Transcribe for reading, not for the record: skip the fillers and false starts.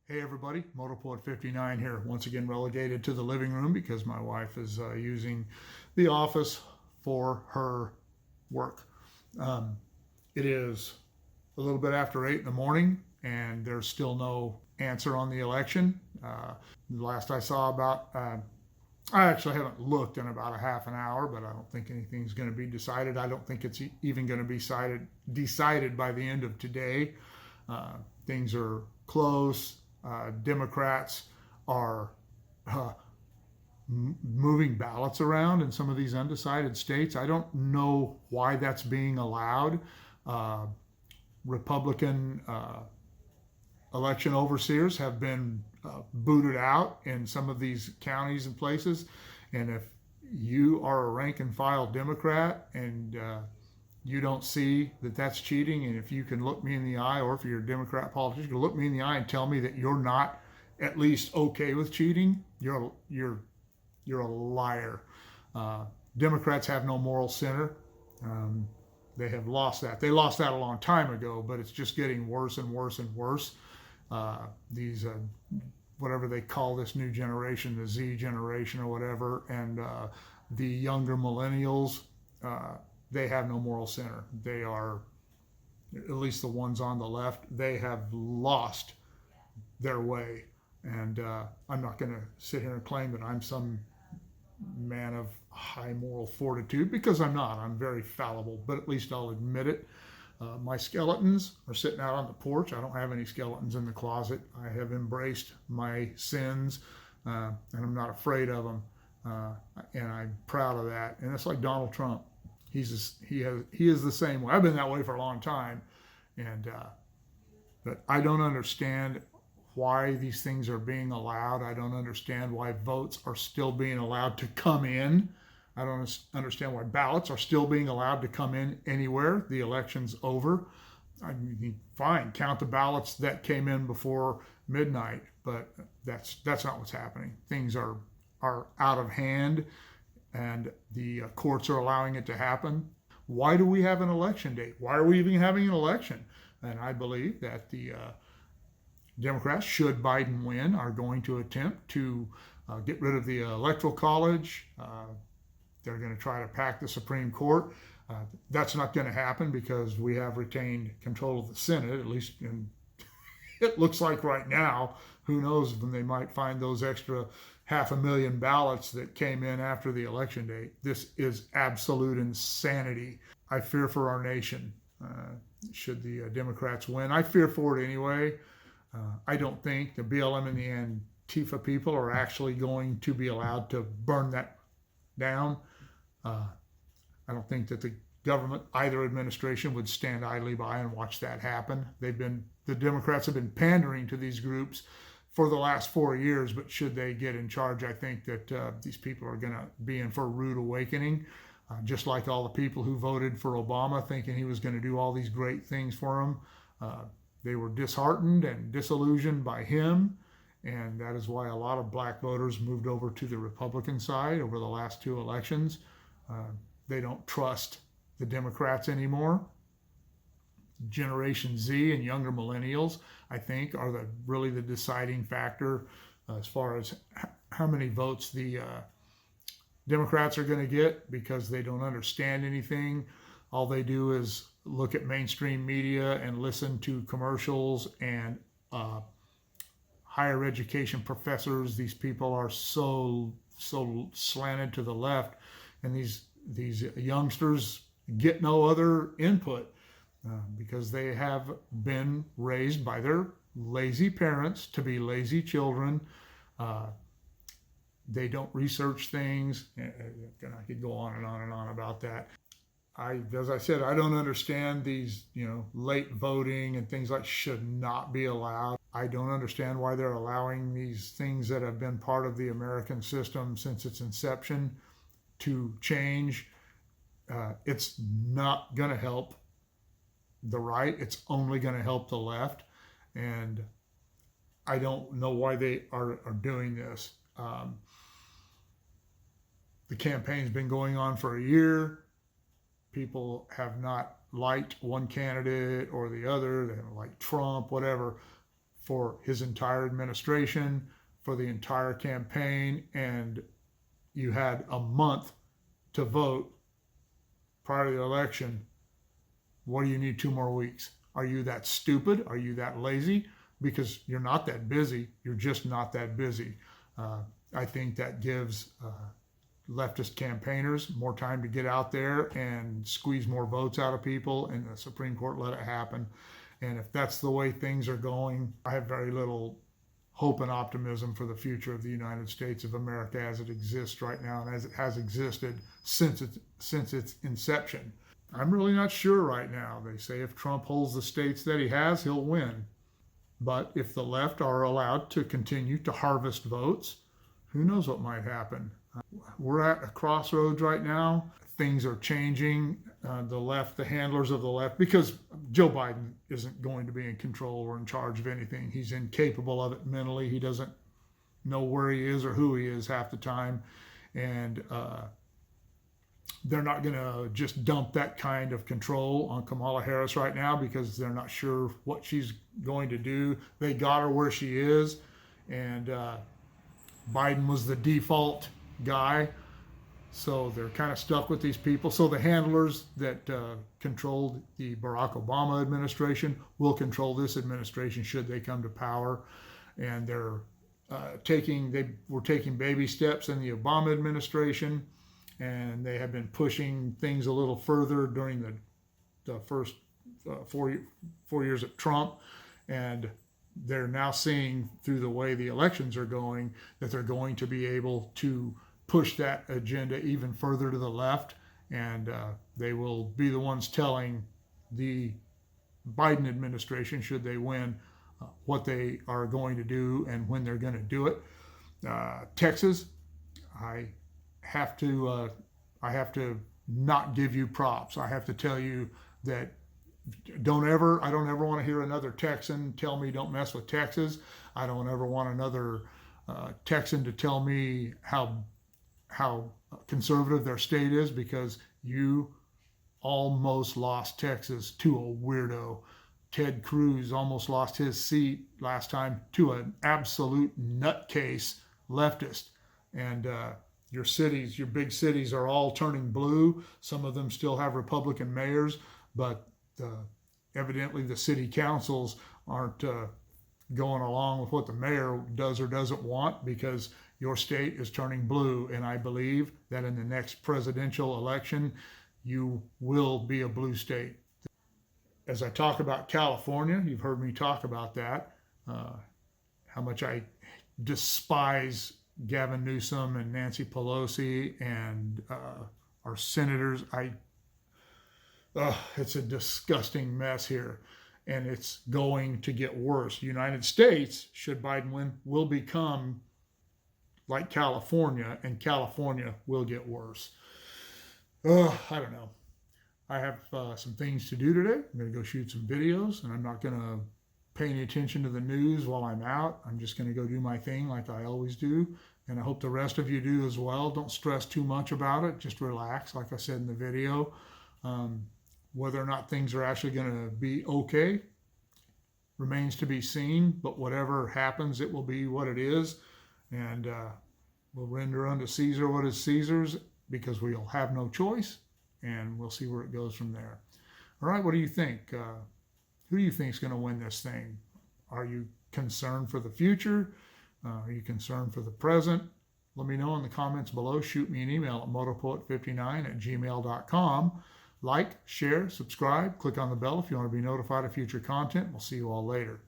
Hey everybody, Motorport 59 here, once again relegated to the living room because my wife is using the office for her work. Um, it is a little bit after 8 in the morning and there's still no answer on the election. The last I saw I actually haven't looked in about a half an hour, but I don't think anything's going to be decided. I don't think it's even going to be decided by the end of today. Things are close. Democrats are uh, moving ballots around in some of these undecided states. I don't know why that's being allowed. Uh, Republican election overseers have been booted out in some of these counties and places. And if you are a rank and file Democrat and you don't see that that's cheating, and if you can look me in the eye, or if you're a Democrat politician, you can look me in the eye and tell me that you're not at least okay with cheating, you're a liar. Democrats have no moral center. They have lost that. They lost that a long time ago, but it's just getting worse and worse and worse. These whatever they call this new generation, the Z generation or whatever, and the younger millennials. They have no moral center. They are, at least the ones on the left, they have lost their way. And I'm not going to sit here and claim that I'm some man of high moral fortitude, because I'm not. I'm very fallible, but at least I'll admit it. My skeletons are sitting out on the porch. I don't have any skeletons in the closet. I have embraced my sins, and I'm not afraid of them. And I'm proud of that. And it's like Donald Trump. He is the same way. I've been that way for a long time, and but I don't understand why these things are being allowed. I don't understand why votes are still being allowed to come in. I don't understand why ballots are still being allowed to come in anywhere. The election's over. I mean, fine, count the ballots that came in before midnight, but that's not what's happening. Things are out of hand, and the courts are allowing it to happen. Why do we have an election date? Why are we even having an election? And I believe that the Democrats, should Biden win, are going to attempt to get rid of the Electoral College. They're going to try to pack the Supreme Court. That's not going to happen because we have retained control of the Senate, at least it looks like right now. Who knows when they might find those extra 500,000 ballots that came in after the election date. This is absolute insanity. I fear for our nation. Should the Democrats win, I fear for it anyway. I don't think the BLM and the Antifa people are actually going to be allowed to burn that down. I don't think that the government, either administration, would stand idly by and watch that happen. The Democrats have been pandering to these groups for the last 4 years, but should they get in charge, I think that these people are going to be in for a rude awakening, just like all the people who voted for Obama thinking he was going to do all these great things for them. They were disheartened and disillusioned by him, and that is why a lot of black voters moved over to the Republican side over the last 2 elections. They don't trust the Democrats anymore. Generation Z and younger millennials, I think, are really the deciding factor as far as how many votes the Democrats are going to get, because they don't understand anything. All they do is look at mainstream media and listen to commercials and higher education professors. These people are so slanted to the left, and these youngsters get no other input because they have been raised by their lazy parents to be lazy children. They don't research things, and I could go on and on and on about that. As I said, I don't understand these, late voting and things like should not be allowed. I don't understand why they're allowing these things that have been part of the American system since its inception to change. It's not going to help the right. It's only going to help the left. And I don't know why they are doing this. The campaign's been going on for a year. People have not liked one candidate or the other. They haven't liked Trump, whatever, for his entire administration, for the entire campaign, and you had a month to vote prior to the election. What do you need 2 more weeks? Are you that stupid? Are you that lazy? Because you're not that busy. You're just not that busy. I think that gives leftist campaigners more time to get out there and squeeze more votes out of people, and the Supreme Court let it happen. And if that's the way things are going, I have very little hope and optimism for the future of the United States of America as it exists right now and as it has existed since its inception. I'm really not sure right now. They say if Trump holds the states that he has, he'll win. But if the left are allowed to continue to harvest votes, who knows what might happen. We're at a crossroads right now. Things are changing. The left, the handlers of the left, because Joe Biden isn't going to be in control or in charge of anything. He's incapable of it mentally. He doesn't know where he is or who he is half the time. And they're not going to just dump that kind of control on Kamala Harris right now because they're not sure what she's going to do. They got her where she is, and Biden was the default guy. So they're kind of stuck with these people. So the handlers that controlled the Barack Obama administration will control this administration should they come to power. And they're they were taking baby steps in the Obama administration, and they have been pushing things a little further during the first 4 years of Trump. And they're now seeing through the way the elections are going that they're going to be able to push that agenda even further to the left, and they will be the ones telling the Biden administration, should they win, what they are going to do and when they're going to do it. Texas, I have to not give you props. I have to tell you that I don't ever want to hear another Texan tell me don't mess with Texas. I don't ever want another Texan to tell me how conservative their state is, because you almost lost Texas to a weirdo. Ted Cruz almost lost his seat last time to an absolute nutcase leftist. And your cities, your big cities are all turning blue. Some of them still have Republican mayors, but evidently the city councils aren't going along with what the mayor does or doesn't want, because your state is turning blue. And I believe that in the next presidential election, you will be a blue state. As I talk about California, you've heard me talk about that, how much I despise Gavin Newsom and Nancy Pelosi and our senators. It's a disgusting mess here, and it's going to get worse. The United States, should Biden win, will become like California, and California will get worse. I don't know. I have some things to do today. I'm going to go shoot some videos, and I'm not going to pay any attention to the news while I'm out. I'm just going to go do my thing like I always do, and I hope the rest of you do as well. Don't stress too much about it. Just relax, like I said in the video. Whether or not things are actually going to be okay remains to be seen, but whatever happens, it will be what it is. And we'll render unto Caesar what is Caesar's, because we'll have no choice, and we'll see where it goes from there. All right, what do you think? Who do you think is going to win this thing? Are you concerned for the future? Are you concerned for the present? Let me know in the comments below. Shoot me an email at motopoet59@gmail.com. Like, share, subscribe, click on the bell if you want to be notified of future content. We'll see you all later.